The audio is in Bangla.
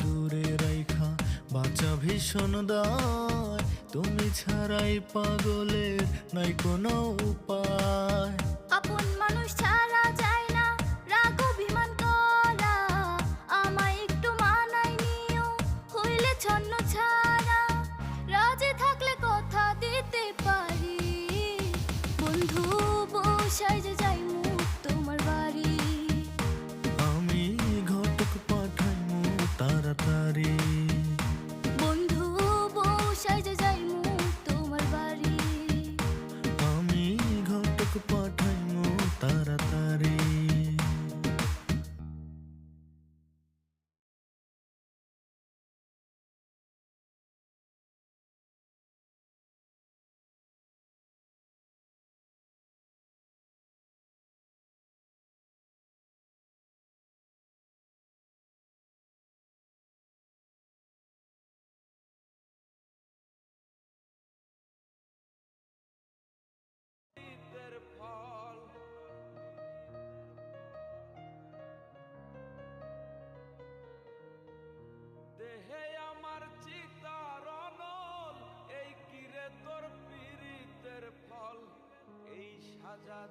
দূরে রাইখা বাঁচা ভীষণ দায়, তুমি ছাড়াই পাগলের নাই কোনো উপায়। আপন মানুষ ছাড়া যায় না রাগ অভিমান করা, আমায় একটু মানায় নিও হইলে ছন্ন ছাড়া, রাজি থাকলে কথা দিতে পারি, বন্ধু বসায় যে যাইমু তোমার বাড়ি। আমি ঘটক পাঠাইমু তাড়াতাড়ি, বন্ধু বসায় যে যাইমু তোমার বাড়ি। আমি ঘটক পাঠাইমু তাড়াতাড়ি। দেহে আমার চিতার অনল, এই কিরে তোর পীড়িতের ফল, এই সাজা